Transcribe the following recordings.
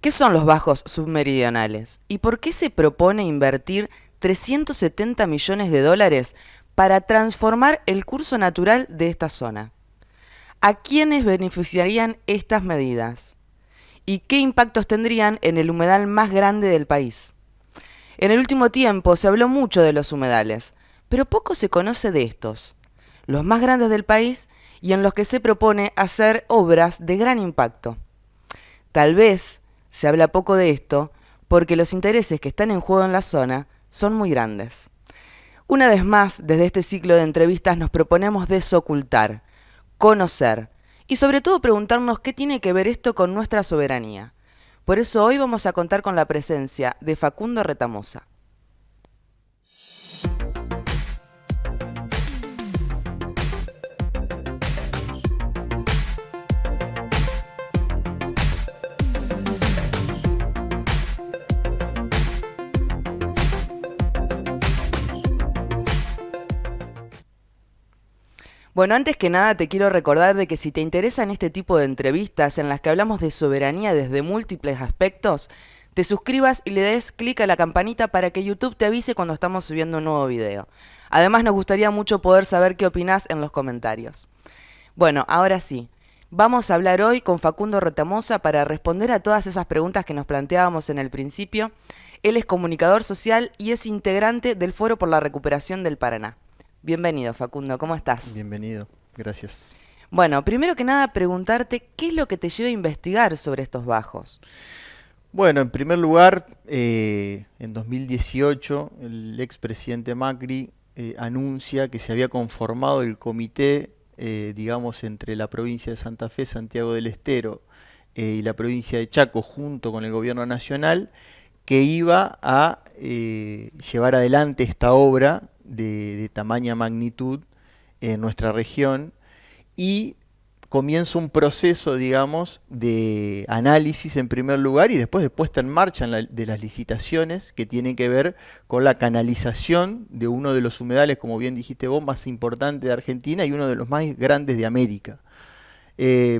¿Qué son los bajos submeridionales? ¿Y por qué se propone invertir 370 millones de dólares para transformar el curso natural de esta zona? ¿A quiénes beneficiarían estas medidas? ¿Y qué impactos tendrían en el humedal más grande del país? En el último tiempo se habló mucho de los humedales, pero poco se conoce de estos, los más grandes del país y en los que se propone hacer obras de gran impacto. Tal vez se habla poco de esto porque los intereses que están en juego en la zona son muy grandes. Una vez más, desde este ciclo de entrevistas nos proponemos desocultar, conocer y sobre todo preguntarnos qué tiene que ver esto con nuestra soberanía. Por eso hoy vamos a contar con la presencia de Facundo Retamosa. Bueno, antes que nada te quiero recordar de que si te interesan este tipo de entrevistas en las que hablamos de soberanía desde múltiples aspectos, te suscribas y le des clic a la campanita para que YouTube te avise cuando estamos subiendo un nuevo video. Además nos gustaría mucho poder saber qué opinás en los comentarios. Bueno, ahora sí, vamos a hablar hoy con Facundo Retamosa para responder a todas esas preguntas que nos planteábamos en el principio. Él es comunicador social y es integrante del Foro por la Recuperación del Paraná. Bienvenido, Facundo, ¿cómo estás? Bienvenido, gracias. Bueno, primero que nada preguntarte qué es lo que te lleva a investigar sobre estos bajos. Bueno, en primer lugar, en 2018 el expresidente Macri anuncia que se había conformado el comité, digamos, entre la provincia de Santa Fe, Santiago del Estero y la provincia de Chaco, junto con el gobierno nacional, que iba a llevar adelante esta obra de tamaña magnitud en nuestra región y comienza un proceso, digamos, de análisis en primer lugar y después de puesta en marcha de las licitaciones que tienen que ver con la canalización de uno de los humedales, como bien dijiste vos, más importantes de Argentina y uno de los más grandes de América.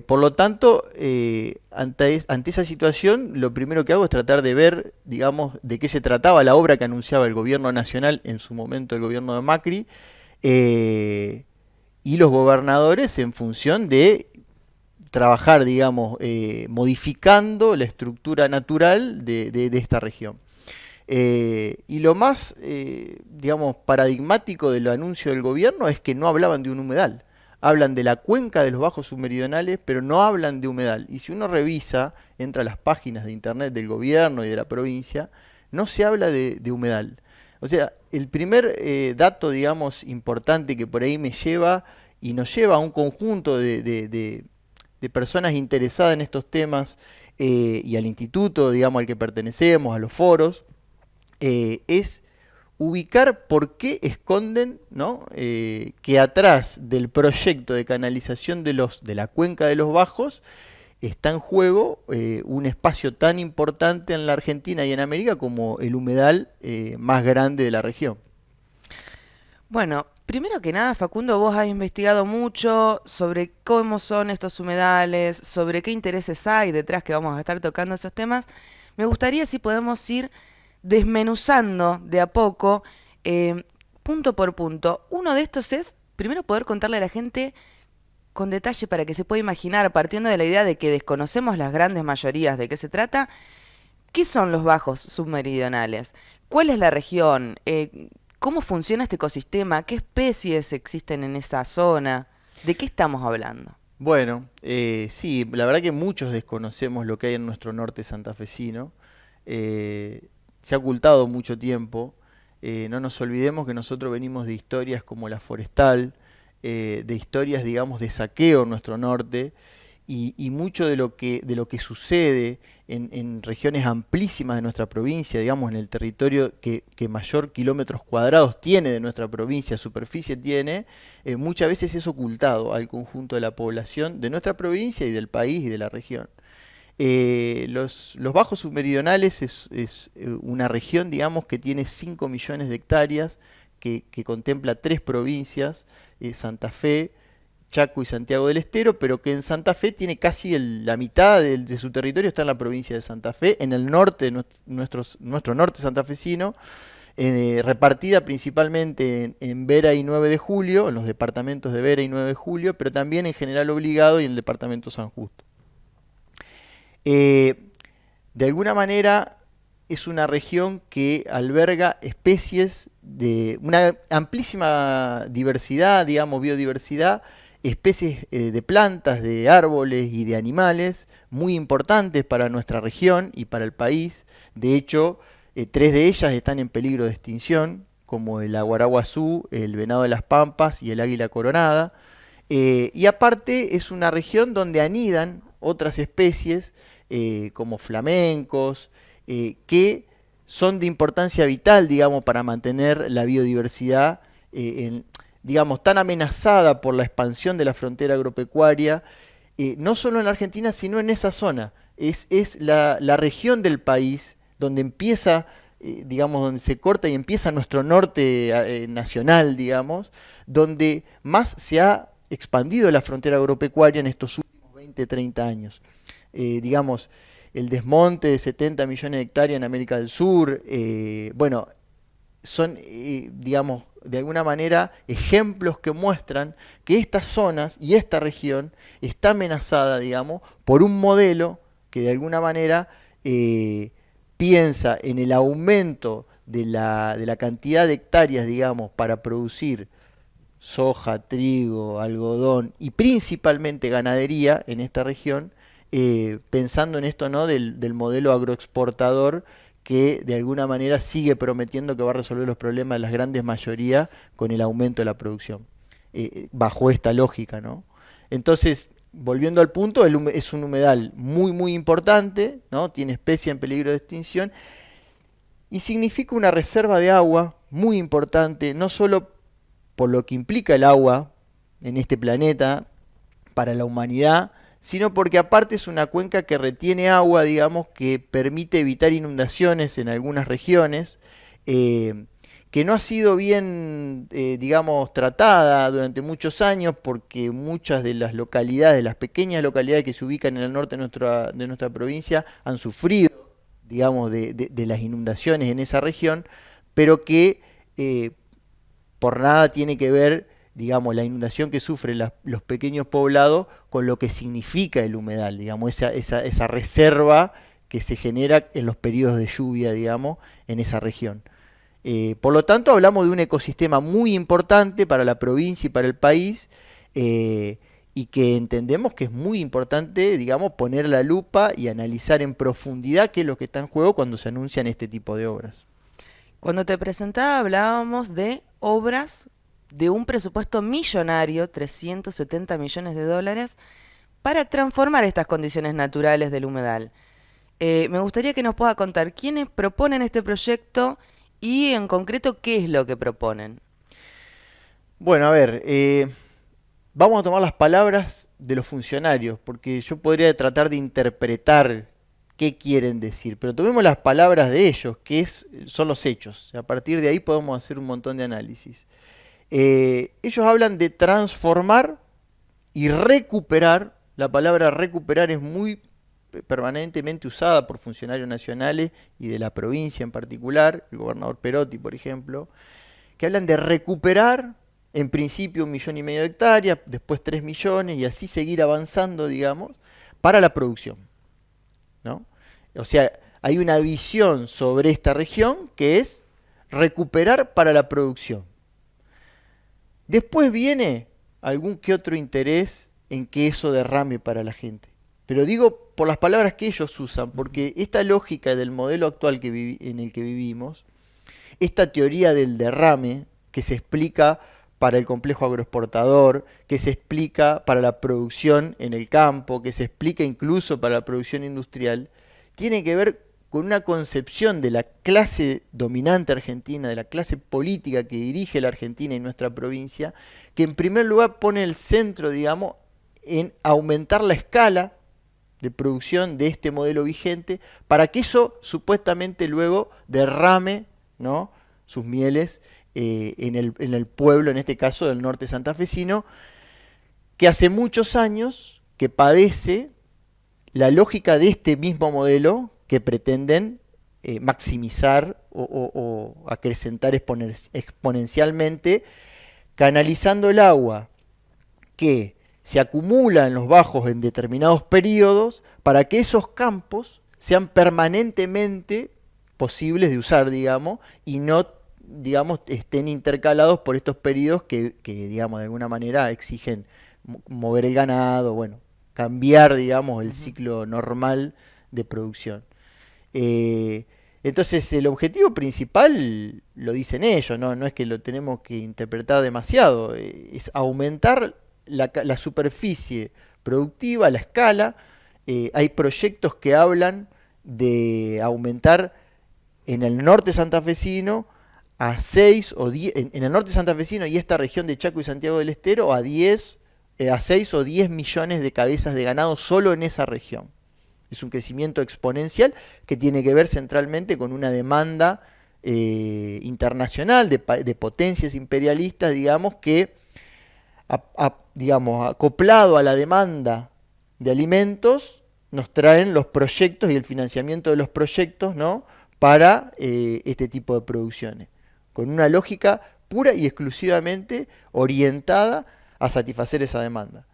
Por lo tanto, ante esa situación, lo primero que hago es tratar de ver, digamos, de qué se trataba la obra que anunciaba el gobierno nacional, en su momento el gobierno de Macri, y los gobernadores en función de trabajar, digamos, modificando la estructura natural de esta región. Y lo más, digamos, paradigmático del anuncio del gobierno es que no hablaban de un humedal. Hablan de la cuenca de los bajos submeridionales, pero no hablan de humedal. Y si uno revisa, entra a las páginas de internet del gobierno y de la provincia, no se habla de humedal. O sea, el primer dato, digamos, importante que por ahí me lleva y nos lleva a un conjunto de personas interesadas en estos temas y al instituto, digamos, al que pertenecemos, a los foros, es ubicar por qué esconden, ¿no? Que atrás del proyecto de canalización de la cuenca de los bajos está en juego un espacio tan importante en la Argentina y en América como el humedal más grande de la región. Bueno, primero que nada, Facundo, vos has investigado mucho sobre cómo son estos humedales, sobre qué intereses hay detrás que vamos a estar tocando esos temas. Me gustaría si podemos ir desmenuzando de a poco, punto por punto. Uno de estos es, primero, poder contarle a la gente con detalle para que se pueda imaginar, partiendo de la idea de que desconocemos las grandes mayorías de qué se trata, qué son los bajos submeridionales, cuál es la región, cómo funciona este ecosistema, qué especies existen en esa zona, de qué estamos hablando. Bueno, sí, la verdad que muchos desconocemos lo que hay en nuestro norte santafesino. Se ha ocultado mucho tiempo. No nos olvidemos que nosotros venimos de historias como la forestal, de historias, digamos, de saqueo en nuestro norte, y mucho de lo que sucede en regiones amplísimas de nuestra provincia, digamos, en el territorio que mayor kilómetros cuadrados tiene de nuestra provincia, superficie tiene, muchas veces es ocultado al conjunto de la población de nuestra provincia y del país y de la región. Los bajos submeridionales es una región, digamos, que tiene 5 millones de hectáreas, que contempla 3 provincias, Santa Fe, Chaco y Santiago del Estero, pero que en Santa Fe tiene casi la mitad de su territorio está en la provincia de Santa Fe, en el norte, nuestro norte santafesino, repartida principalmente en Vera y 9 de Julio, en los departamentos de Vera y 9 de Julio, pero también en General Obligado y en el departamento San Justo. De alguna manera es una región que alberga especies de una amplísima diversidad, digamos, biodiversidad, especies de plantas, de árboles y de animales muy importantes para nuestra región y para el país. De hecho, 3 de ellas están en peligro de extinción, como el aguaraguazú, el venado de las pampas y el águila coronada. Y aparte es una región donde anidan otras especies como flamencos, que son de importancia vital, digamos, para mantener la biodiversidad, digamos, tan amenazada por la expansión de la frontera agropecuaria, no solo en la Argentina, sino en esa zona. Es la región del país donde empieza, digamos, donde se corta y empieza nuestro norte nacional, digamos, donde más se ha expandido la frontera agropecuaria en estos últimos 20, 30 años. Digamos, el desmonte de 70 millones de hectáreas en América del Sur, bueno, son, digamos, de alguna manera ejemplos que muestran que estas zonas y esta región está amenazada, digamos, por un modelo que de alguna manera piensa en el aumento de la cantidad de hectáreas, digamos, para producir soja, trigo, algodón y principalmente ganadería en esta región, pensando en esto, ¿no?, del modelo agroexportador que de alguna manera sigue prometiendo que va a resolver los problemas de las grandes mayorías con el aumento de la producción, bajo esta lógica, ¿no? Entonces, volviendo al punto, es un humedal muy importante, ¿no? Tiene especie en peligro de extinción y significa una reserva de agua muy importante, no solo por lo que implica el agua en este planeta para la humanidad, sino porque aparte es una cuenca que retiene agua, digamos, que permite evitar inundaciones en algunas regiones, que no ha sido bien, digamos, tratada durante muchos años, porque muchas de las localidades, las pequeñas localidades que se ubican en el norte de nuestra provincia, han sufrido, digamos, de las inundaciones en esa región, pero que por nada tiene que ver, digamos, la inundación que sufren los pequeños poblados con lo que significa el humedal, digamos, esa reserva que se genera en los periodos de lluvia, digamos, en esa región. Por lo tanto, hablamos de un ecosistema muy importante para la provincia y para el país, y que entendemos que es muy importante, digamos, poner la lupa y analizar en profundidad qué es lo que está en juego cuando se anuncian este tipo de obras. Cuando te presentaba hablábamos de obras de un presupuesto millonario, 370 millones de dólares, para transformar estas condiciones naturales del humedal. Me gustaría que nos pueda contar quiénes proponen este proyecto y en concreto qué es lo que proponen. Bueno, a ver, vamos a tomar las palabras de los funcionarios, porque yo podría tratar de interpretar qué quieren decir, pero tomemos las palabras de ellos, que son los hechos. A partir de ahí podemos hacer un montón de análisis. Ellos hablan de transformar y recuperar. La palabra recuperar es muy permanentemente usada por funcionarios nacionales y de la provincia en particular, el gobernador Perotti, por ejemplo, que hablan de recuperar en principio 1,5 millones de hectáreas, después 3 millones y así seguir avanzando, digamos, para la producción, ¿no? O sea, hay una visión sobre esta región que es recuperar para la producción. Después viene algún que otro interés en que eso derrame para la gente. Pero digo por las palabras que ellos usan, porque esta lógica del modelo actual en el que vivimos, esta teoría del derrame que se explica para el complejo agroexportador, que se explica para la producción en el campo, que se explica incluso para la producción industrial, tiene que ver con una concepción de la clase dominante argentina, de la clase política que dirige la Argentina y nuestra provincia, que en primer lugar pone el centro, digamos, en aumentar la escala de producción de este modelo vigente para que eso supuestamente luego derrame, ¿no?, sus mieles en el pueblo, en este caso del norte santafesino, que hace muchos años que padece la lógica de este mismo modelo que pretenden maximizar o acrecentar exponencialmente, canalizando el agua que se acumula en los bajos en determinados periodos para que esos campos sean permanentemente posibles de usar, digamos, y no, digamos, estén intercalados por estos periodos que digamos, de alguna manera exigen mover el ganado, bueno, cambiar, digamos, el ciclo normal de producción. Eh, entonces, el objetivo principal lo dicen ellos, ¿no? No es que lo tenemos que interpretar demasiado, es aumentar la superficie productiva, la escala. Hay proyectos que hablan de aumentar en el norte santafesino a 6 o 10, en el norte santafesino y esta región de Chaco y Santiago del Estero, a 6 o 10 millones de cabezas de ganado solo en esa región. Es un crecimiento exponencial que tiene que ver centralmente con una demanda internacional de potencias imperialistas, digamos, que digamos, acoplado a la demanda de alimentos, nos traen los proyectos y el financiamiento de los proyectos, ¿no?, para este tipo de producciones, con una lógica pura y exclusivamente orientada a satisfacer esa demanda.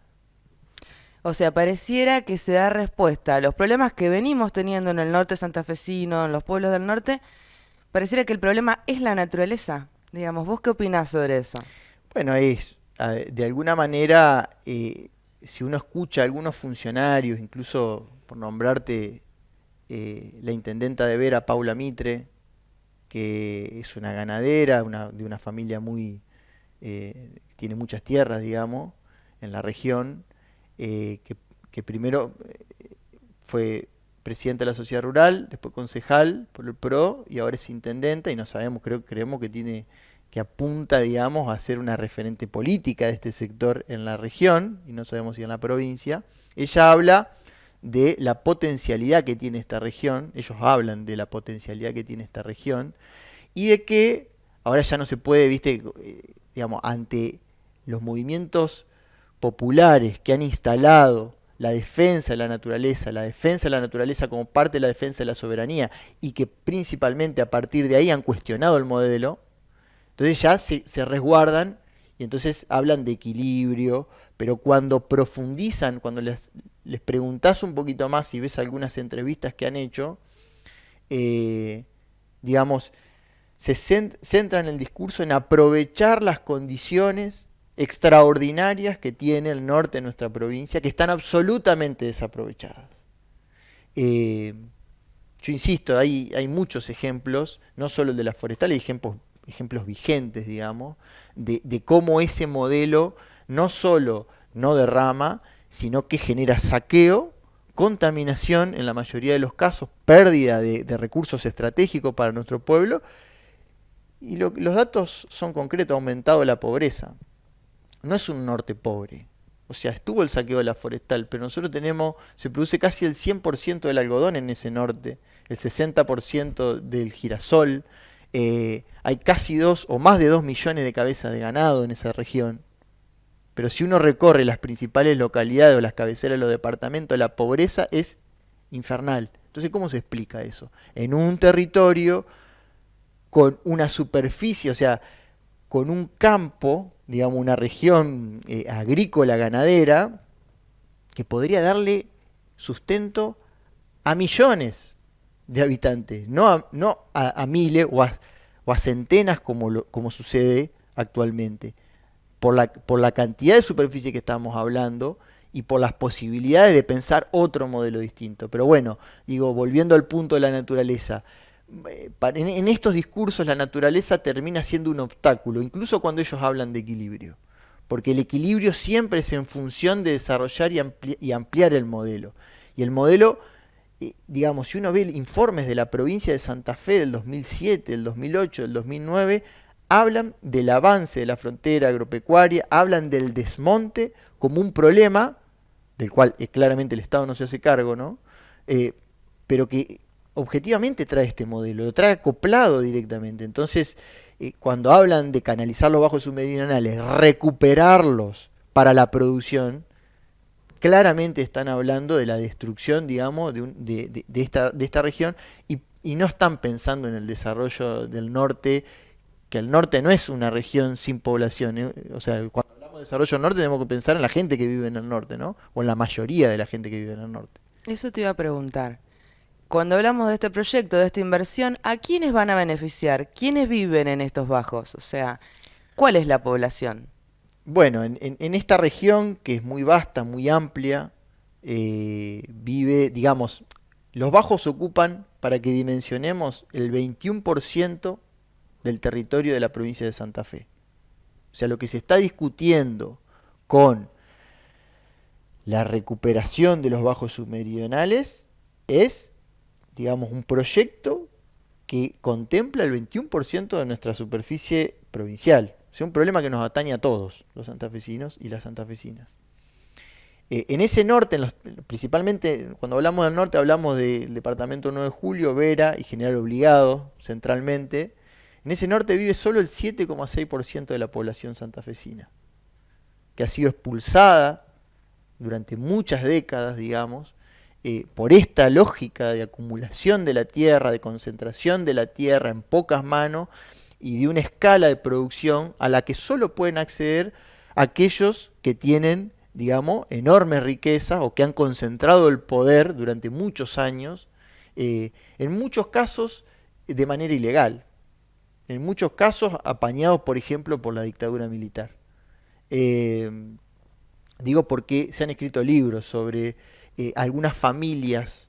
O sea, pareciera que se da respuesta a los problemas que venimos teniendo en el norte santafesino, en los pueblos del norte. Pareciera que el problema es la naturaleza. Digamos, ¿vos qué opinás sobre eso? Bueno, de alguna manera, si uno escucha a algunos funcionarios, incluso por nombrarte la intendenta de Vera, Paula Mitre, que es una ganadera, de una familia tiene muchas tierras, digamos, en la región, que primero fue presidenta de la sociedad rural, después concejal por el PRO y ahora es intendenta y no sabemos, creemos que apunta, digamos, a ser una referente política de este sector en la región y no sabemos si en la provincia. Ella habla de la potencialidad que tiene esta región, ellos hablan de la potencialidad que tiene esta región y de que ahora ya no se puede, viste, digamos, ante los movimientos populares que han instalado la defensa de la naturaleza como parte de la defensa de la soberanía y que principalmente a partir de ahí han cuestionado el modelo, entonces ya se resguardan y entonces hablan de equilibrio, pero cuando profundizan, cuando les preguntás un poquito más y ves algunas entrevistas que han hecho, digamos, se centran el discurso en aprovechar las condiciones extraordinarias que tiene el norte de nuestra provincia, que están absolutamente desaprovechadas. Yo insisto, hay muchos ejemplos, no solo el de la forestal, hay ejemplos vigentes, digamos, de cómo ese modelo no solo no derrama, sino que genera saqueo, contaminación en la mayoría de los casos, pérdida de recursos estratégicos para nuestro pueblo, y los datos son concretos, ha aumentado la pobreza. No es un norte pobre, o sea, estuvo el saqueo de la forestal, pero nosotros se produce casi el 100% del algodón en ese norte, el 60% del girasol, hay casi más de 2 millones de cabezas de ganado en esa región. Pero si uno recorre las principales localidades o las cabeceras de los departamentos, la pobreza es infernal. Entonces, ¿cómo se explica eso? En un territorio con una superficie, o sea, con un campo, digamos, una región agrícola, ganadera, que podría darle sustento a millones de habitantes, no a miles o a centenas como sucede actualmente, por la cantidad de superficie que estamos hablando y por las posibilidades de pensar otro modelo distinto. Pero bueno, digo, volviendo al punto de la naturaleza, en estos discursos la naturaleza termina siendo un obstáculo, incluso cuando ellos hablan de equilibrio, porque el equilibrio siempre es en función de desarrollar y ampliar el modelo. Y el modelo, digamos, si uno ve informes de la provincia de Santa Fe del 2007, del 2008, del 2009, hablan del avance de la frontera agropecuaria, hablan del desmonte como un problema, del cual claramente el Estado no se hace cargo, ¿no? Pero que objetivamente trae este modelo, lo trae acoplado directamente. Entonces, cuando hablan de canalizar los bajos submeridionales, recuperarlos para la producción, claramente están hablando de la destrucción, digamos, de esta región y no están pensando en el desarrollo del norte, que el norte no es una región sin población. O sea, cuando hablamos de desarrollo del norte tenemos que pensar en la gente que vive en el norte, ¿no? O en la mayoría de la gente que vive en el norte. Eso te iba a preguntar. Cuando hablamos de este proyecto, de esta inversión, ¿a quiénes van a beneficiar? ¿Quiénes viven en estos bajos? O sea, ¿cuál es la población? Bueno, en esta región, que es muy vasta, muy amplia, vive, digamos, los bajos ocupan, para que dimensionemos, el 21% del territorio de la provincia de Santa Fe. O sea, lo que se está discutiendo con la recuperación de los bajos submeridionales es, digamos, un proyecto que contempla el 21% de nuestra superficie provincial. O sea, un problema que nos atañe a todos, los santafesinos y las santafesinas. En ese norte, principalmente cuando hablamos del norte, hablamos del departamento 9 de Julio, Vera y General Obligado, centralmente. En ese norte vive solo el 7,6% de la población santafesina, que ha sido expulsada durante muchas décadas, digamos, por esta lógica de acumulación de la tierra, de concentración de la tierra en pocas manos y de una escala de producción a la que solo pueden acceder aquellos que tienen, digamos, enormes riquezas o que han concentrado el poder durante muchos años, en muchos casos de manera ilegal, en muchos casos apañados, por ejemplo, por la dictadura militar. Digo porque se han escrito libros sobre algunas familias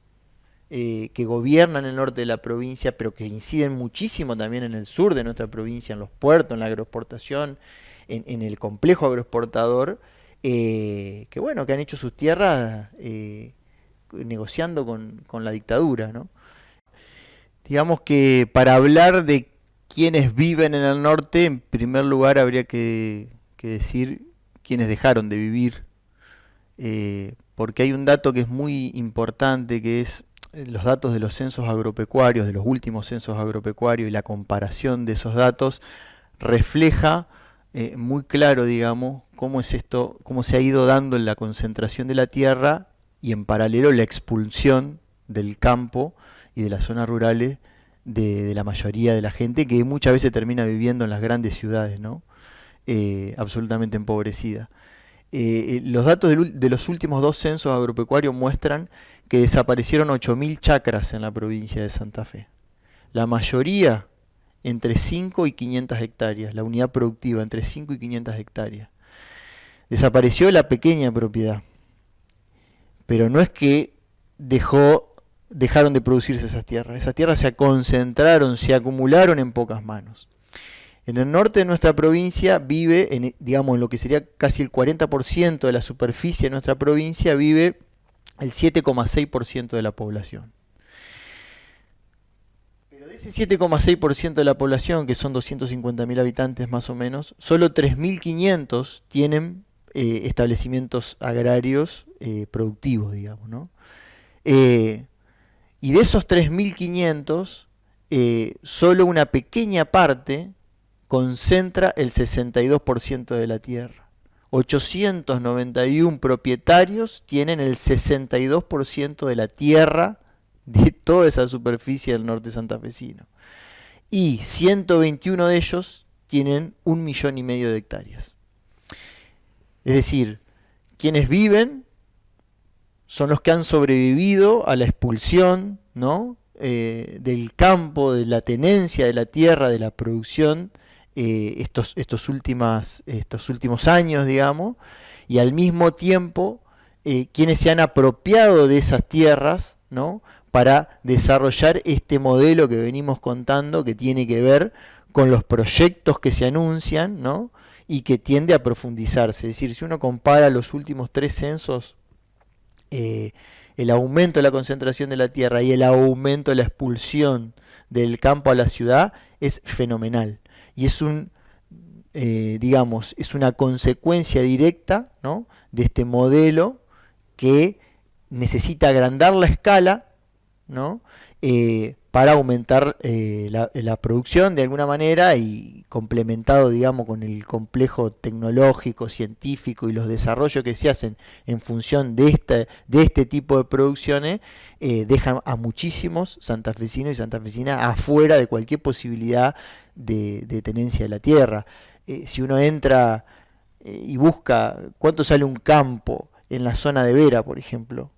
que gobiernan el norte de la provincia, pero que inciden muchísimo también en el sur de nuestra provincia, en los puertos, en la agroexportación, en el complejo agroexportador, que bueno, que han hecho sus tierras negociando con la dictadura, ¿no? Digamos que para hablar de quienes viven en el norte, en primer lugar habría que decir quienes dejaron de vivir, porque hay un dato que es muy importante, que es los datos de los censos agropecuarios, de los últimos censos agropecuarios, y la comparación de esos datos refleja muy claro, digamos, cómo es esto, cómo se ha ido dando en la concentración de la tierra y en paralelo la expulsión del campo y de las zonas rurales de la mayoría de la gente, que muchas veces termina viviendo en las grandes ciudades, ¿no? Absolutamente empobrecida. Los datos de los últimos dos censos agropecuarios muestran que desaparecieron 8.000 chacras en la provincia de Santa Fe. La mayoría entre 5 y 500 hectáreas, la unidad productiva entre 5 y 500 hectáreas. Desapareció la pequeña propiedad, pero no es que dejaron de producirse esas tierras se concentraron, se acumularon en pocas manos. En el norte de nuestra provincia vive, digamos, en lo que sería casi el 40% de la superficie de nuestra provincia, vive el 7,6% de la población. Pero de ese 7,6% de la población, que son 250.000 habitantes más o menos, solo 3.500 tienen establecimientos agrarios productivos, digamos, ¿no? Y de esos 3.500, solo una pequeña parte concentra el 62% de la tierra. 891 propietarios tienen el 62% de la tierra de toda esa superficie del norte santafesino. Y 121 de ellos tienen 1,5 millones de hectáreas. Es decir, quienes viven son los que han sobrevivido a la expulsión, ¿no? Del campo, de la tenencia de la tierra, de la producción, estos últimos años, digamos, y al mismo tiempo quienes se han apropiado de esas tierras, ¿no? Para desarrollar este modelo que venimos contando, que tiene que ver con los proyectos que se anuncian, ¿no? Y que tiende a profundizarse. Es decir, si uno compara los últimos 3 censos, el aumento de la concentración de la tierra y el aumento de la expulsión del campo a la ciudad es fenomenal. Y es digamos, es una consecuencia directa, ¿no? De este modelo que necesita agrandar la escala, ¿no? Para aumentar la producción de alguna manera y complementado, digamos, con el complejo tecnológico, científico y los desarrollos que se hacen en función de este tipo de producciones, dejan a muchísimos santafesinos y santafesinas afuera de cualquier posibilidad de tenencia de la tierra. Si uno entra y busca cuánto sale un campo en la zona de Vera, por ejemplo,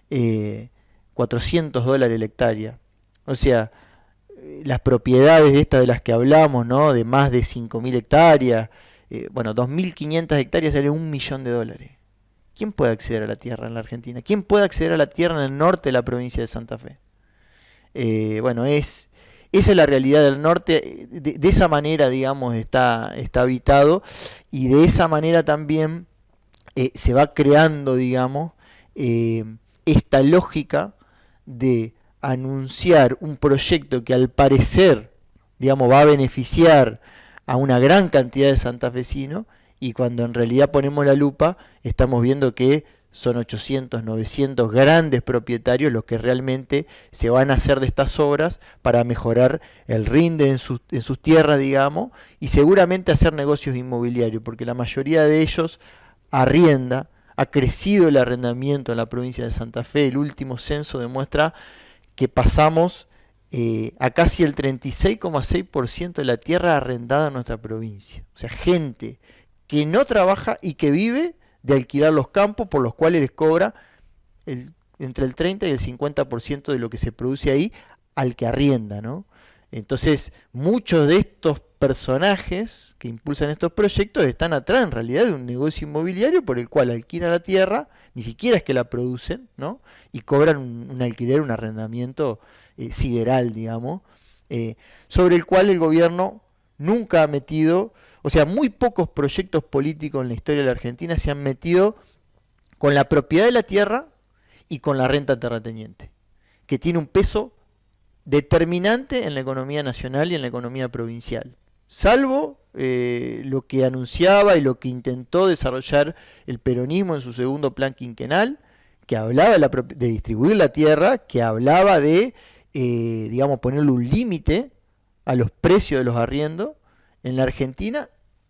$400 la hectárea. O sea, las propiedades de estas de las que hablamos, ¿no? De más de 5.000 hectáreas, bueno, 2.500 hectáreas sale $1.000.000. ¿Quién puede acceder a la tierra en la Argentina? ¿Quién puede acceder a la tierra en el norte de la provincia de Santa Fe? Bueno, esa es la realidad del norte. De esa manera, digamos, está habitado, y de esa manera también se va creando, digamos, esta lógica de anunciar un proyecto que al parecer, digamos, va a beneficiar a una gran cantidad de santafesinos, y cuando en realidad ponemos la lupa estamos viendo que son 800, 900 grandes propietarios los que realmente se van a hacer de estas obras para mejorar el rinde en sus tierras, digamos, y seguramente hacer negocios inmobiliarios, porque la mayoría de ellos arrienda. Ha crecido el arrendamiento en la provincia de Santa Fe. El último censo demuestra que pasamos a casi el 36,6% de la tierra arrendada en nuestra provincia. O sea, gente que no trabaja y que vive de alquilar los campos, por los cuales les cobra entre el 30 y el 50% de lo que se produce ahí al que arrienda, ¿no? Entonces, muchos de estos personajes que impulsan estos proyectos están atrás en realidad de un negocio inmobiliario por el cual alquilan la tierra, ni siquiera es que la producen, ¿no? Y cobran un alquiler, un arrendamiento sideral, digamos, sobre el cual el gobierno nunca ha metido, o sea, muy pocos proyectos políticos en la historia de la Argentina se han metido con la propiedad de la tierra y con la renta terrateniente, que tiene un peso determinante en la economía nacional y en la economía provincial. Salvo lo que anunciaba y lo que intentó desarrollar el peronismo en su segundo plan quinquenal, que hablaba de distribuir la tierra, que hablaba de, digamos, ponerle un límite a los precios de los arriendos. En la Argentina,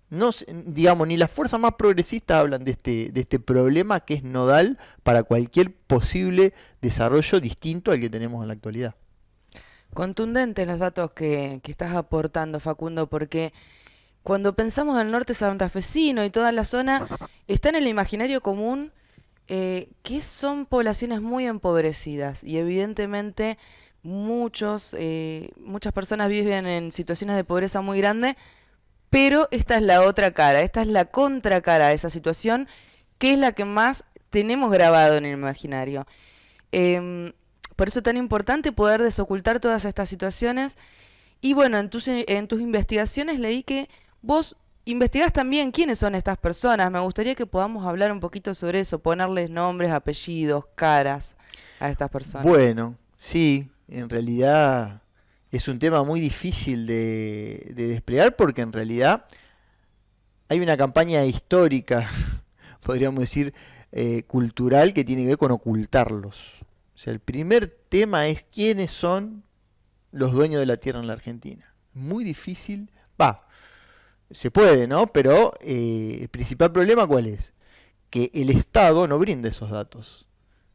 no, digamos, ni las fuerzas más progresistas hablan de este problema que es nodal para cualquier posible desarrollo distinto al que tenemos en la actualidad. Contundentes los datos que estás aportando, Facundo, porque cuando pensamos en el norte santafesino y toda la zona, está en el imaginario común que son poblaciones muy empobrecidas, y evidentemente muchas personas viven en situaciones de pobreza muy grande, pero esta es la otra cara, esta es la contracara a esa situación, que es la que más tenemos grabado en el imaginario. Por eso es tan importante poder desocultar todas estas situaciones. Y bueno, en tus investigaciones leí que vos investigás también quiénes son estas personas. Me gustaría que podamos hablar un poquito sobre eso, ponerles nombres, apellidos, caras a estas personas. Bueno, sí, en realidad es un tema muy difícil de desplegar, porque en realidad hay una campaña histórica, podríamos decir, cultural, que tiene que ver con ocultarlos. O sea, el primer tema es quiénes son los dueños de la tierra en la Argentina. Muy difícil, se puede, ¿no? Pero el principal problema, ¿cuál es? Que el Estado no brinda esos datos.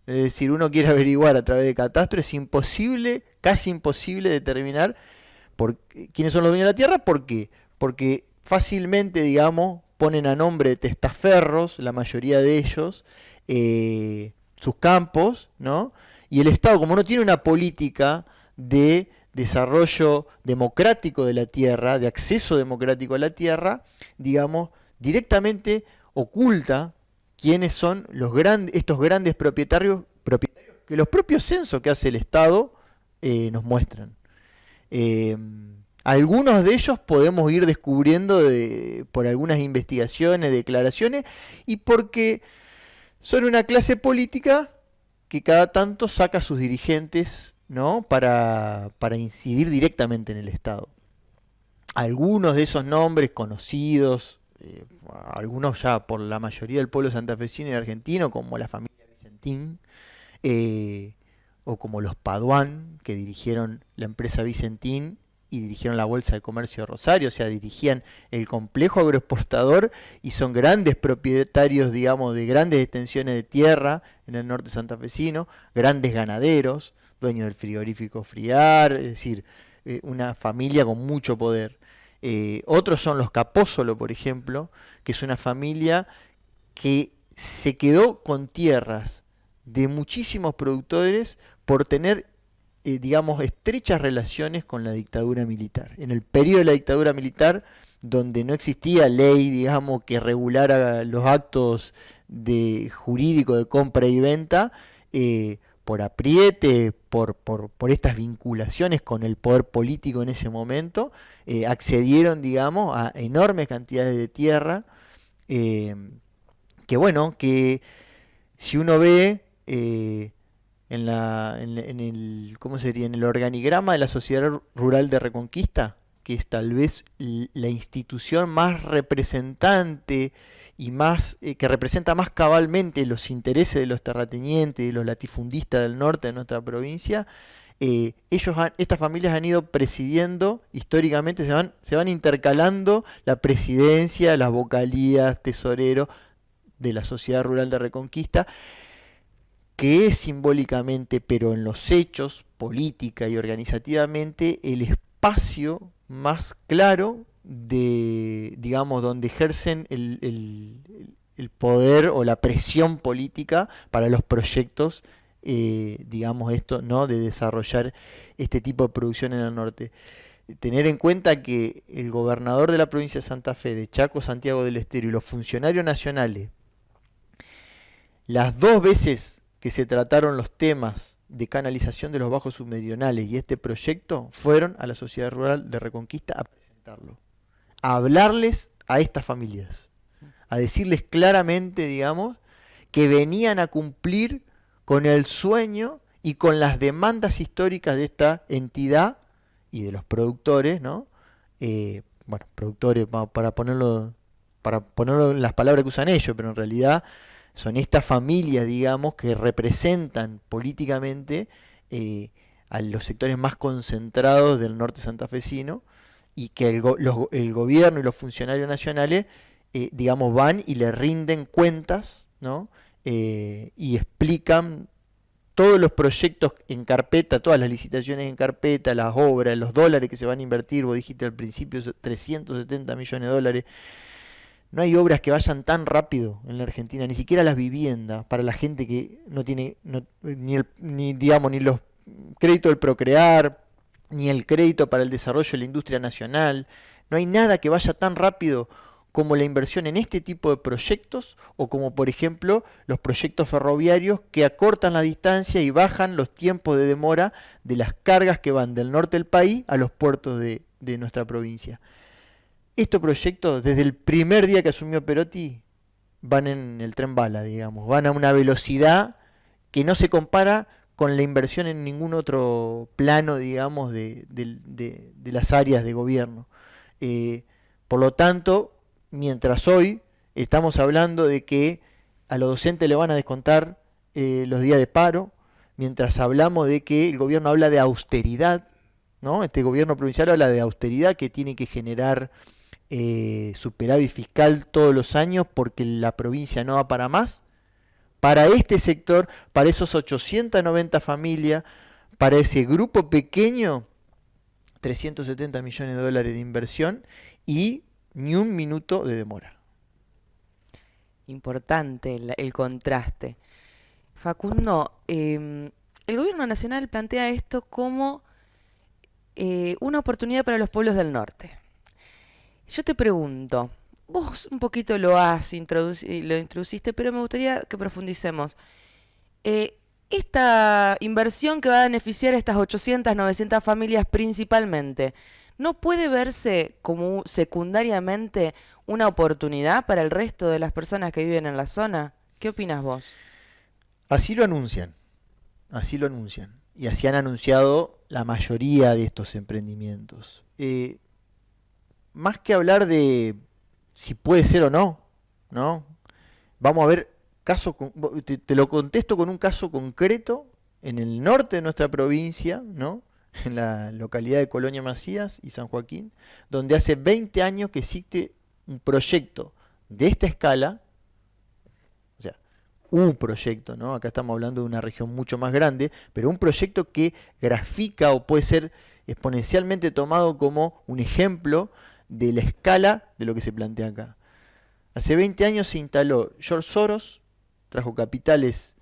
Es decir, uno quiere averiguar a través de catastro, es imposible, casi imposible determinar quiénes son los dueños de la tierra. ¿Por qué? Porque fácilmente, digamos, ponen a nombre de testaferros, la mayoría de ellos, sus campos, ¿no? Y el Estado, como no tiene una política de desarrollo democrático de la tierra, de acceso democrático a la tierra, digamos, directamente oculta quiénes son estos grandes propietarios que los propios censos que hace el Estado nos muestran. Algunos de ellos podemos ir descubriendo por algunas investigaciones, declaraciones, y porque son una clase política que cada tanto saca a sus dirigentes, ¿no? para incidir directamente en el Estado. Algunos de esos nombres conocidos, algunos ya por la mayoría del pueblo santafesino y argentino, como la familia Vicentín, o como los Paduan, que dirigieron la empresa Vicentín y dirigieron la Bolsa de Comercio de Rosario, o sea, dirigían el complejo agroexportador y son grandes propietarios, digamos, de grandes extensiones de tierra en el norte santafesino, grandes ganaderos, dueños del frigorífico Friar, es decir, una familia con mucho poder. Otros son los Capósolo, por ejemplo, que es una familia que se quedó con tierras de muchísimos productores por tener, digamos, estrechas relaciones con la dictadura militar. En el periodo de la dictadura militar, donde no existía ley, digamos, que regulara los actos de jurídico de compra y venta, por apriete, por estas vinculaciones con el poder político en ese momento, accedieron, digamos, a enormes cantidades de tierra, que bueno, que si uno ve en el, ¿cómo sería? En el organigrama de la Sociedad Rural de Reconquista, que es tal vez la institución más representante y más que representa más cabalmente los intereses de los terratenientes, de los latifundistas del norte de nuestra provincia. Estas familias han ido presidiendo históricamente, se van intercalando la presidencia, las vocalías, tesorero de la Sociedad Rural de Reconquista, que es simbólicamente, pero en los hechos, política y organizativamente, el espacio más claro de, digamos, donde ejercen el poder o la presión política para los proyectos, digamos, esto, ¿no?, de desarrollar este tipo de producción en el norte. Tener en cuenta que el gobernador de la provincia de Santa Fe, de Chaco, Santiago del Estero, y los funcionarios nacionales, las dos veces que se trataron los temas de canalización de los bajos submeridionales y este proyecto, fueron a la Sociedad Rural de Reconquista a presentarlo, a hablarles a estas familias, a decirles claramente, digamos, que venían a cumplir con el sueño y con las demandas históricas de esta entidad y de los productores, ¿no? Bueno, productores, para ponerlo en las palabras que usan ellos, pero en realidad son estas familias, digamos, que representan políticamente a los sectores más concentrados del norte santafesino, y que el gobierno y los funcionarios nacionales, digamos, van y le rinden cuentas, ¿no? Y explican todos los proyectos en carpeta, todas las licitaciones en carpeta, las obras, los dólares que se van a invertir. Vos dijiste al principio 370 millones de dólares. No hay obras que vayan tan rápido en la Argentina, ni siquiera las viviendas, para la gente que no tiene ni los créditos del Procrear, ni el crédito para el desarrollo de la industria nacional. No hay nada que vaya tan rápido como la inversión en este tipo de proyectos, o como por ejemplo los proyectos ferroviarios que acortan la distancia y bajan los tiempos de demora de las cargas que van del norte del país a los puertos de nuestra provincia. Estos proyectos, desde el primer día que asumió Perotti, van en el tren bala, digamos, van a una velocidad que no se compara con la inversión en ningún otro plano, digamos, de las áreas de gobierno. Por lo tanto, mientras hoy estamos hablando de que a los docentes le van a descontar los días de paro, mientras hablamos de que el gobierno habla de austeridad, ¿no? Este gobierno provincial habla de austeridad, que tiene que generar superávit fiscal todos los años porque la provincia no va para más. Para este sector, para esos 890 familias, para ese grupo pequeño, 370 millones de dólares de inversión y ni un minuto de demora. Importante el contraste. Facundo, el gobierno nacional plantea esto como una oportunidad para los pueblos del norte. Yo te pregunto, vos un poquito lo introduciste, pero me gustaría que profundicemos. Esta inversión que va a beneficiar a estas 800, 900 familias principalmente, ¿no puede verse como secundariamente una oportunidad para el resto de las personas que viven en la zona? ¿Qué opinas vos? Así lo anuncian, y así han anunciado la mayoría de estos emprendimientos. Más que hablar de si puede ser o no, ¿no? Vamos a ver te lo contesto con un caso concreto en el norte de nuestra provincia, ¿no? En la localidad de Colonia Macías y San Joaquín, donde hace 20 años que existe un proyecto de esta escala, o sea, un proyecto, ¿no? Acá estamos hablando de una región mucho más grande, pero un proyecto que grafica o puede ser exponencialmente tomado como un ejemplo de la escala de lo que se plantea acá. Hace 20 años se instaló George Soros, trajo capitales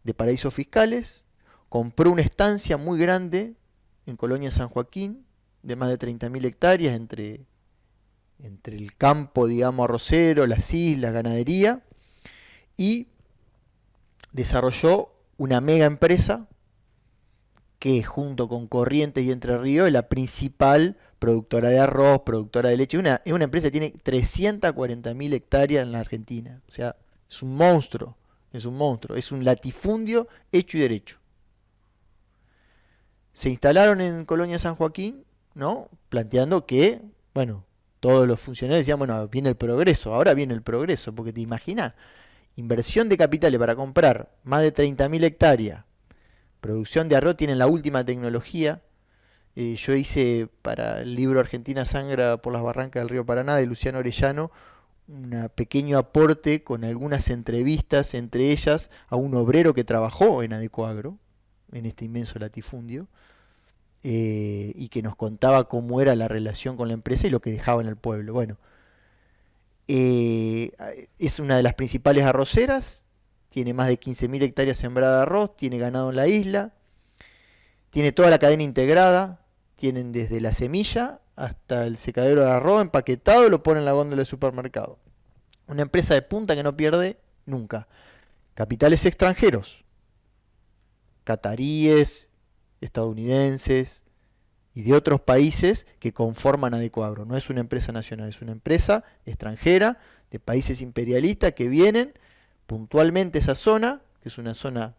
de paraísos fiscales, compró una estancia muy grande en Colonia San Joaquín, de más de 30.000 hectáreas entre el campo, digamos, arrocero, las islas, ganadería, y desarrolló una mega empresa que junto con Corrientes y Entre Ríos es la principal productora de arroz, productora de leche. Es una empresa que tiene 340.000 hectáreas en la Argentina. O sea, es un monstruo, es un latifundio hecho y derecho. Se instalaron en Colonia San Joaquín, ¿no? Planteando que, bueno, todos los funcionarios decían, bueno, viene el progreso, ahora viene el progreso, porque te imaginas, inversión de capitales para comprar más de 30.000 hectáreas, producción de arroz, tienen la última tecnología. Yo hice para el libro Argentina sangra por las barrancas del río Paraná de Luciano Orellano un pequeño aporte con algunas entrevistas, entre ellas a un obrero que trabajó en Adecoagro, en este inmenso latifundio, y que nos contaba cómo era la relación con la empresa y lo que dejaba en el pueblo. Bueno, es una de las principales arroceras, tiene más de 15.000 hectáreas sembradas de arroz, tiene ganado en la isla, tiene toda la cadena integrada, tienen desde la semilla hasta el secadero de arroz empaquetado, lo ponen en la góndola del supermercado. Una empresa de punta que no pierde nunca. Capitales extranjeros, cataríes, estadounidenses y de otros países que conforman Adecoagro. No es una empresa nacional, es una empresa extranjera de países imperialistas que vienen puntualmente a esa zona, que es una zona,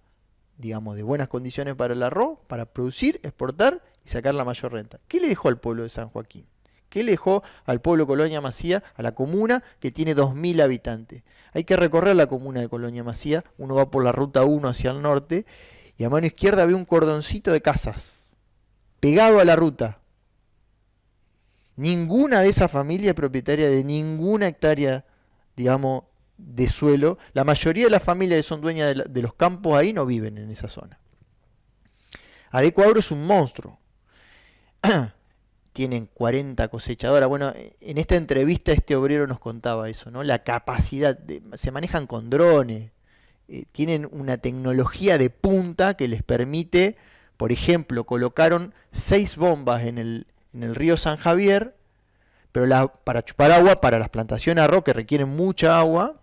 digamos, de buenas condiciones para el arroz, para producir, exportar y sacar la mayor renta. ¿Qué le dejó al pueblo de San Joaquín? ¿Qué le dejó al pueblo de Colonia Macía, a la comuna que tiene 2.000 habitantes? Hay que recorrer la comuna de Colonia Macía, uno va por la ruta 1 hacia el norte, y a mano izquierda ve un cordoncito de casas, pegado a la ruta. Ninguna de esas familias es propietaria de ninguna hectárea, digamos, de suelo. La mayoría de las familias que son dueñas de los campos ahí no viven en esa zona. Adecoagro es un monstruo. Tienen 40 cosechadoras. Bueno, en esta entrevista este obrero nos contaba eso, ¿no? La capacidad, se manejan con drones, tienen una tecnología de punta que les permite, por ejemplo, colocaron 6 bombas en el río San Javier, pero para chupar agua para las plantaciones de arroz que requieren mucha agua,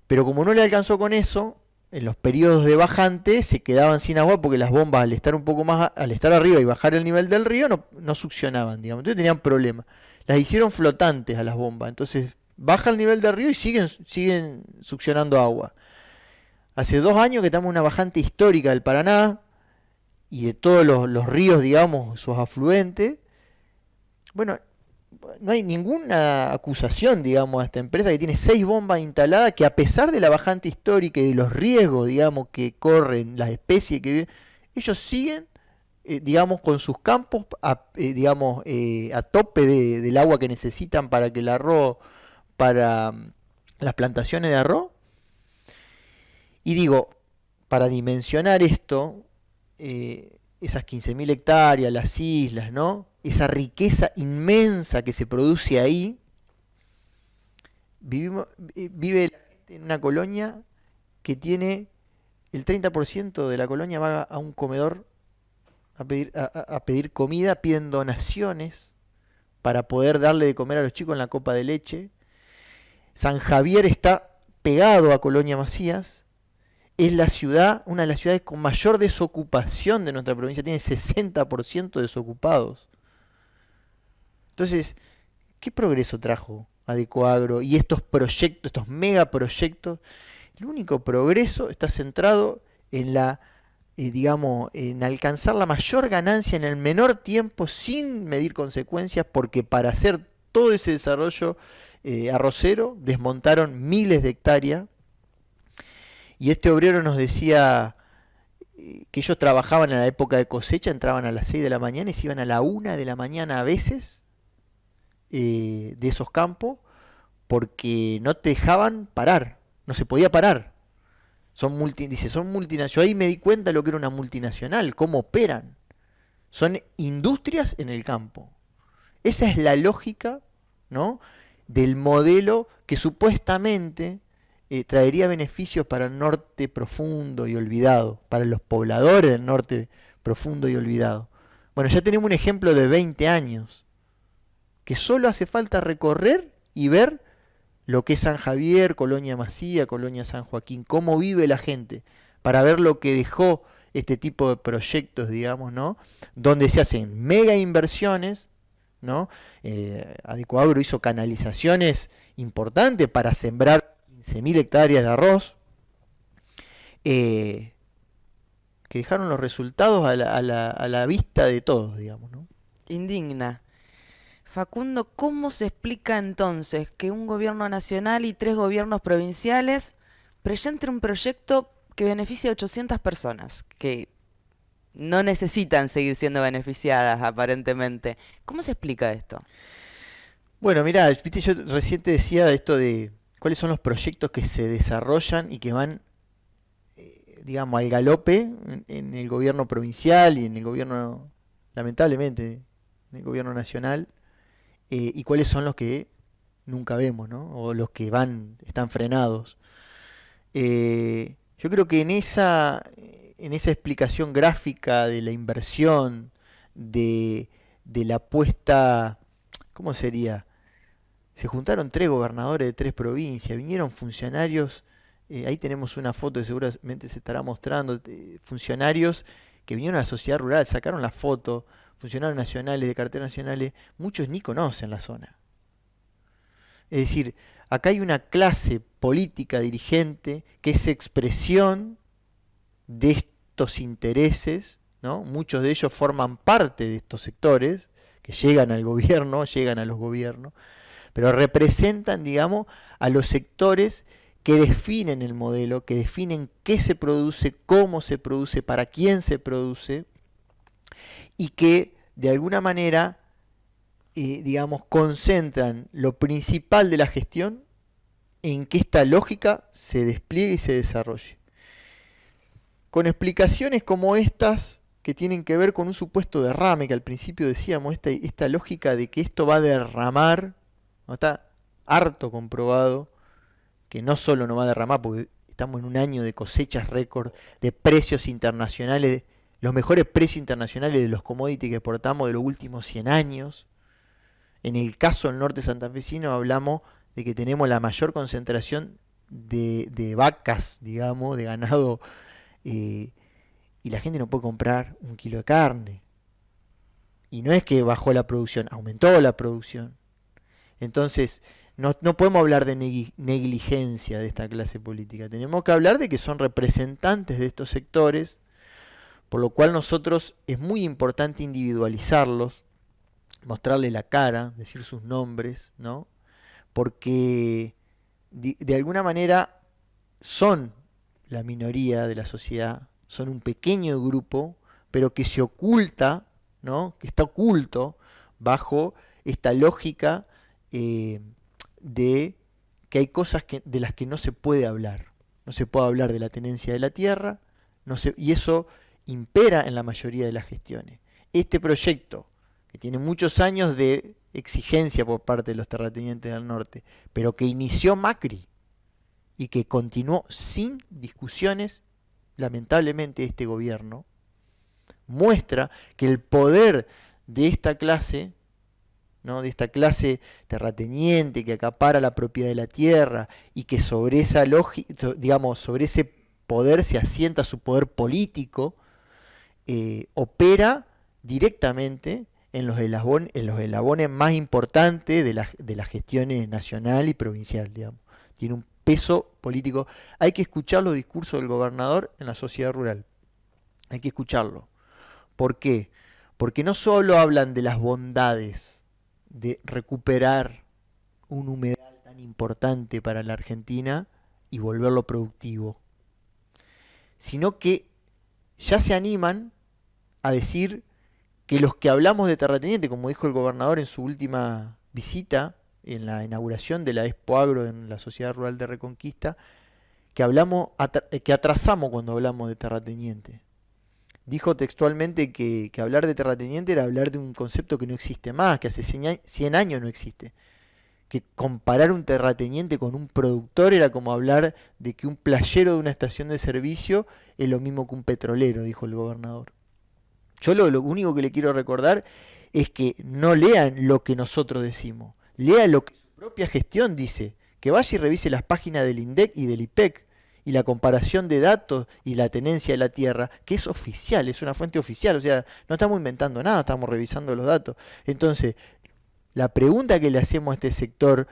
pero como no le alcanzó con eso, en los periodos de bajante se quedaban sin agua porque las bombas al estar un poco más, al estar arriba y bajar el nivel del río no succionaban, digamos, entonces tenían problemas. Las hicieron flotantes a las bombas, entonces baja el nivel del río y siguen succionando agua. Hace 2 años que estamos en una bajante histórica del Paraná y de todos los ríos, digamos, sus afluentes. Bueno, no hay ninguna acusación, digamos, a esta empresa que tiene 6 bombas instaladas, que a pesar de la bajante histórica y de los riesgos, digamos, que corren las especies que viven, ellos siguen, digamos, con sus campos, digamos, a tope del agua que necesitan para que el arroz, para las plantaciones de arroz. Y digo, para dimensionar esto, esas 15.000 hectáreas, las islas, ¿no? Esa riqueza inmensa que se produce ahí, vive la gente en una colonia que tiene el 30% de la colonia va a un comedor a pedir comida, piden donaciones para poder darle de comer a los chicos en la copa de leche. San Javier está pegado a Colonia Macías. Es la ciudad, una de las ciudades con mayor desocupación de nuestra provincia, tiene 60% desocupados. Entonces, ¿qué progreso trajo Adecoagro y estos proyectos, estos megaproyectos? El único progreso está centrado en digamos, en alcanzar la mayor ganancia en el menor tiempo sin medir consecuencias, porque para hacer todo ese desarrollo arrocero desmontaron miles de hectáreas. Y este obrero nos decía, que ellos trabajaban en la época de cosecha, entraban a las 6 de la mañana y se iban a la 1 de la mañana a veces de esos campos porque no te dejaban parar, no se podía parar. Dice, son multinacionales. Yo ahí me di cuenta de lo que era una multinacional, cómo operan. Son industrias en el campo. Esa es la lógica, ¿no?, del modelo que supuestamente traería beneficios para el norte profundo y olvidado, para los pobladores del norte profundo y olvidado. Bueno, ya tenemos un ejemplo de 20 años, que solo hace falta recorrer y ver lo que es San Javier, Colonia Masía, Colonia San Joaquín, cómo vive la gente, para ver lo que dejó este tipo de proyectos, digamos, ¿no?, donde se hacen mega inversiones, ¿no? Adecoagro hizo canalizaciones importantes para sembrar 15.000 hectáreas de arroz, que dejaron los resultados a la vista de todos, digamos, ¿no? Indigna. Facundo, ¿cómo se explica entonces que un gobierno nacional y 3 gobiernos provinciales presenten un proyecto que beneficia a 800 personas, que no necesitan seguir siendo beneficiadas aparentemente? ¿Cómo se explica esto? Bueno, mirá, viste, yo recién te decía esto de cuáles son los proyectos que se desarrollan y que van, digamos, al galope en el gobierno provincial y en el gobierno, lamentablemente, en el gobierno nacional, y cuáles son los que nunca vemos, ¿no? O los que están frenados. Yo creo que en esa explicación gráfica de la inversión, de la apuesta, ¿cómo sería? Se juntaron 3 gobernadores de 3 provincias, vinieron funcionarios, ahí tenemos una foto que seguramente se estará mostrando, funcionarios que vinieron a la sociedad rural, sacaron la foto, funcionarios nacionales, de carteras nacionales, muchos ni conocen la zona. Es decir, acá hay una clase política dirigente que es expresión de estos intereses, ¿no? Muchos de ellos forman parte de estos sectores que llegan al gobierno, llegan a los gobiernos, pero representan, digamos, a los sectores que definen el modelo, que definen qué se produce, cómo se produce, para quién se produce, y que de alguna manera, digamos, concentran lo principal de la gestión en que esta lógica se despliegue y se desarrolle. Con explicaciones como estas, que tienen que ver con un supuesto derrame, que al principio decíamos, esta lógica de que esto va a derramar, ¿no? Está harto comprobado que no solo no va a derramar, porque estamos en un año de cosechas récord, de precios internacionales, los mejores precios internacionales de los commodities que exportamos de los últimos 100 años. En el caso del norte santafesino hablamos de que tenemos la mayor concentración de vacas, digamos, de ganado, y la gente no puede comprar un kilo de carne. Y no es que bajó la producción, aumentó la producción. Entonces, no podemos hablar de negligencia de esta clase política. Tenemos que hablar de que son representantes de estos sectores, por lo cual nosotros es muy importante individualizarlos, mostrarle la cara, decir sus nombres, ¿no? Porque de alguna manera son la minoría de la sociedad, son un pequeño grupo, pero que se oculta, ¿no?, que está oculto bajo esta lógica de que hay cosas de las que no se puede hablar. No se puede hablar de la tenencia de la tierra, y eso impera en la mayoría de las gestiones. Este proyecto, que tiene muchos años de exigencia por parte de los terratenientes del norte, pero que inició Macri y que continuó sin discusiones, lamentablemente, este gobierno, muestra que el poder de esta clase, ¿no?, de esta clase terrateniente que acapara la propiedad de la tierra y que sobre esa lógica, digamos, sobre ese poder se asienta su poder político, opera directamente en los eslabones más importantes de la gestión nacional y provincial, digamos. Tiene un peso político. Hay que escuchar los discursos del gobernador en la sociedad rural. Hay que escucharlo. ¿Por qué? Porque no solo hablan de las bondades de recuperar un humedal tan importante para la Argentina y volverlo productivo, sino que ya se animan a decir que los que hablamos de terrateniente, como dijo el gobernador en su última visita, en la inauguración de la Expo Agro en la Sociedad Rural de Reconquista, que atrasamos cuando hablamos de terrateniente. Dijo textualmente que hablar de terrateniente era hablar de un concepto que no existe más, que hace 100 años no existe. Que comparar un terrateniente con un productor era como hablar de que un playero de una estación de servicio es lo mismo que un petrolero, dijo el gobernador. Yo lo único que le quiero recordar es que no lean lo que nosotros decimos, lean lo que su propia gestión dice, que vaya y revise las páginas del INDEC y del IPEC y la comparación de datos y la tenencia de la tierra, que es oficial, es una fuente oficial, o sea, no estamos inventando nada, estamos revisando los datos. Entonces, la pregunta que le hacemos a este sector,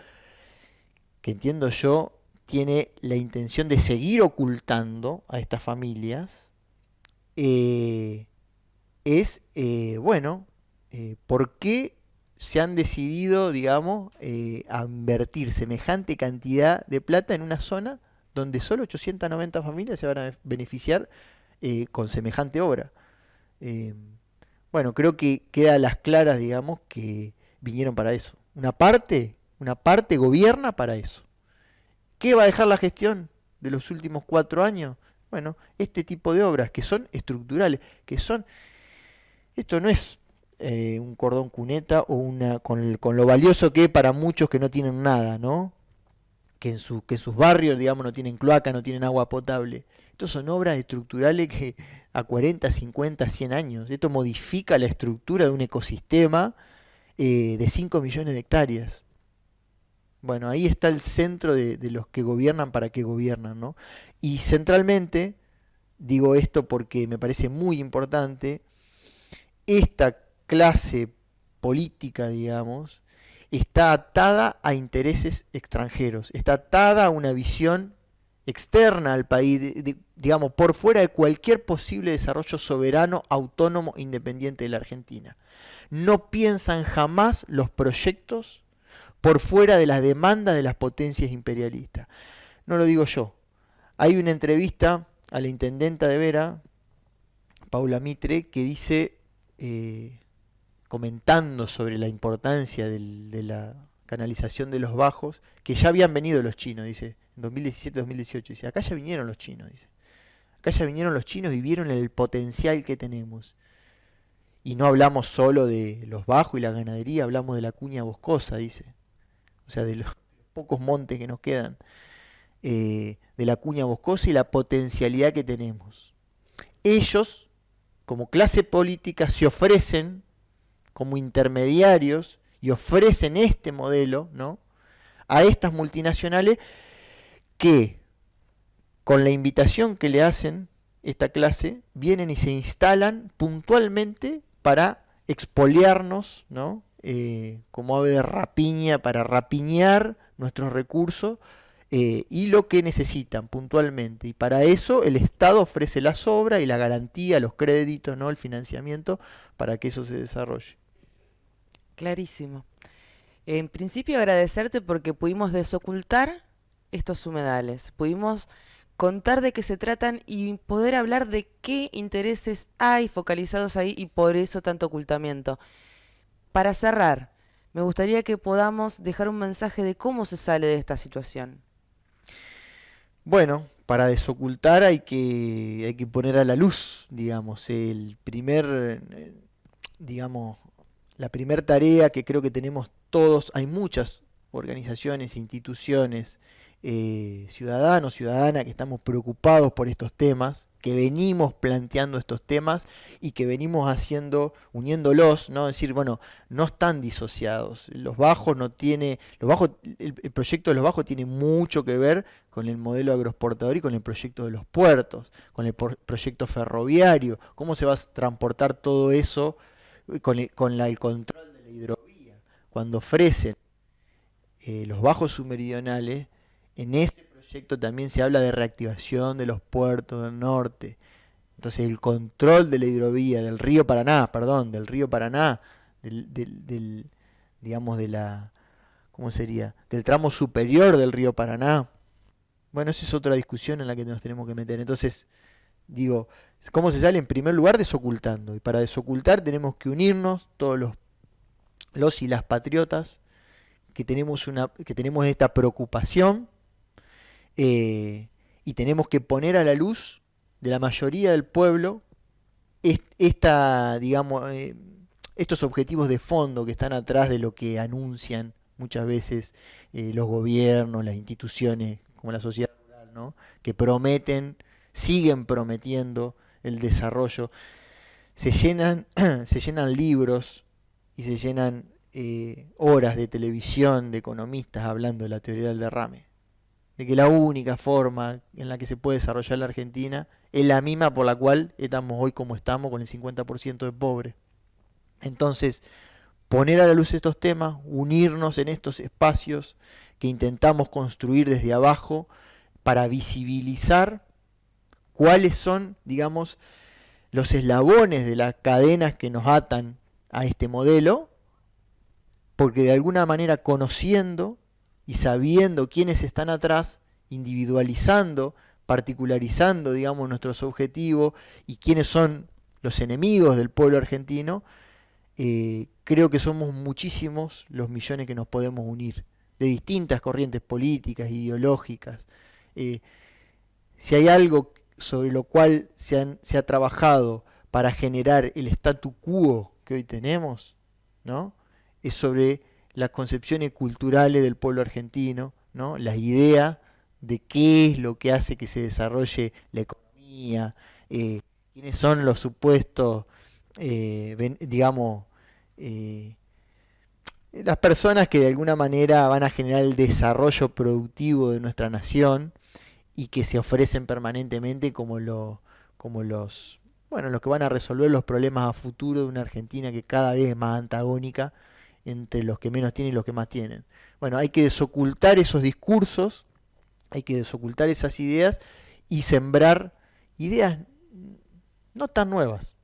que entiendo yo, tiene la intención de seguir ocultando a estas familias, ¿por qué se han decidido, digamos, a invertir semejante cantidad de plata en una zona donde solo 890 familias se van a beneficiar con semejante obra? Eh, bueno, creo que queda a las claras, digamos, que vinieron para eso. Una parte gobierna para eso. ¿Qué va a dejar la gestión de los últimos 4 años? Bueno, este tipo de obras que son estructurales, que son... Esto no es un cordón cuneta o con lo valioso que es para muchos que no tienen nada, ¿no? Que en sus barrios, digamos, no tienen cloaca, no tienen agua potable. Estos son obras estructurales que a 40, 50, 100 años. Esto modifica la estructura de un ecosistema de 5 millones de hectáreas. Bueno, ahí está el centro de los que gobiernan para que gobiernan, ¿no? Y centralmente, digo esto porque me parece muy importante, esta clase política, digamos, está atada a intereses extranjeros, está atada a una visión externa al país, digamos, por fuera de cualquier posible desarrollo soberano, autónomo, independiente de la Argentina. No piensan jamás los proyectos por fuera de las demandas de las potencias imperialistas. No lo digo yo. Hay una entrevista a la intendenta de Vera, Paula Mitre, que dice, comentando sobre la importancia de la canalización de los bajos, que ya habían venido los chinos, dice, en 2017-2018, dice, acá ya vinieron los chinos, dice. Acá ya vinieron los chinos y vieron el potencial que tenemos. Y no hablamos solo de los bajos y la ganadería, hablamos de la cuña boscosa, dice. O sea, de los pocos montes que nos quedan. De la cuña boscosa y la potencialidad que tenemos. Ellos, como clase política, se ofrecen como intermediarios y ofrecen este modelo, ¿no?, a estas multinacionales que, con la invitación que le hacen esta clase, vienen y se instalan puntualmente para expoliarnos, ¿no?, como ave de rapiña, para rapiñar nuestros recursos y lo que necesitan puntualmente. Y para eso el Estado ofrece las obras y la garantía, los créditos, ¿no?, el financiamiento para que eso se desarrolle. Clarísimo. En principio agradecerte porque pudimos desocultar estos humedales, pudimos contar de qué se tratan y poder hablar de qué intereses hay focalizados ahí y por eso tanto ocultamiento. Para cerrar, me gustaría que podamos dejar un mensaje de cómo se sale de esta situación. Bueno, para desocultar hay que poner a la luz, digamos, digamos, la primera tarea que creo que tenemos todos. Hay muchas organizaciones, instituciones, ciudadanos, ciudadanas que estamos preocupados por estos temas, que venimos planteando estos temas y que venimos haciendo, uniéndolos, ¿no? Es decir, bueno, no están disociados. El proyecto de los bajos tiene mucho que ver con el modelo agroexportador y con el proyecto de los puertos, con el proyecto ferroviario, cómo se va a transportar todo eso el control de la hidrovía. Cuando ofrecen los bajos submeridionales, en ese proyecto también se habla de reactivación de los puertos del norte. Entonces el control de la hidrovía del río Paraná, digamos ¿cómo sería? Del tramo superior del río Paraná. Bueno, esa es otra discusión en la que nos tenemos que meter. Entonces, digo, ¿Cómo se sale? En primer lugar, desocultando. Y para desocultar tenemos que unirnos todos los y las patriotas que tenemos esta preocupación, y tenemos que poner a la luz de la mayoría del pueblo digamos, estos objetivos de fondo que están atrás de lo que anuncian muchas veces los gobiernos, las instituciones como la sociedad rural, ¿no? Que prometen, siguen prometiendo el desarrollo. Se llenan, se llenan libros y se llenan horas de televisión de economistas hablando de la teoría del derrame, de que la única forma en la que se puede desarrollar la Argentina es la misma por la cual estamos hoy como estamos, con el 50% de pobres. Entonces, poner a la luz estos temas, unirnos en estos espacios que intentamos construir desde abajo para visibilizar cuáles son, digamos, los eslabones de las cadenas que nos atan a este modelo, porque de alguna manera conociendo y sabiendo quiénes están atrás, individualizando, particularizando, digamos, nuestros objetivos y quiénes son los enemigos del pueblo argentino, creo que somos muchísimos los millones que nos podemos unir, de distintas corrientes políticas, ideológicas. Si hay algo sobre lo cual se ha trabajado para generar el statu quo que hoy tenemos, ¿no? Es sobre las concepciones culturales del pueblo argentino, ¿no? La idea de qué es lo que hace que se desarrolle la economía, quiénes son los supuestos, digamos, las personas que de alguna manera van a generar el desarrollo productivo de nuestra nación y que se ofrecen permanentemente como los que van a resolver los problemas a futuro de una Argentina que cada vez es más antagónica entre los que menos tienen y los que más tienen. Bueno, hay que desocultar esos discursos, hay que desocultar esas ideas y sembrar ideas no tan nuevas.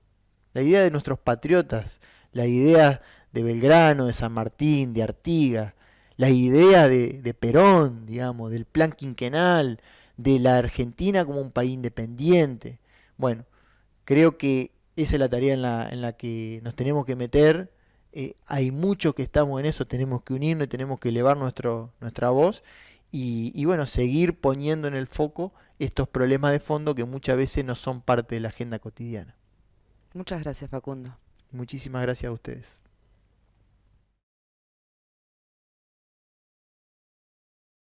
La idea de nuestros patriotas, la idea de Belgrano, de San Martín, de Artigas, la idea de Perón, digamos, del plan quinquenal, de la Argentina como un país independiente. Bueno, creo que esa es la tarea en la que nos tenemos que meter. Hay muchos que estamos en eso, tenemos que unirnos y tenemos que elevar nuestra voz y bueno, seguir poniendo en el foco estos problemas de fondo que muchas veces no son parte de la agenda cotidiana. Muchas gracias, Facundo. Muchísimas gracias a ustedes.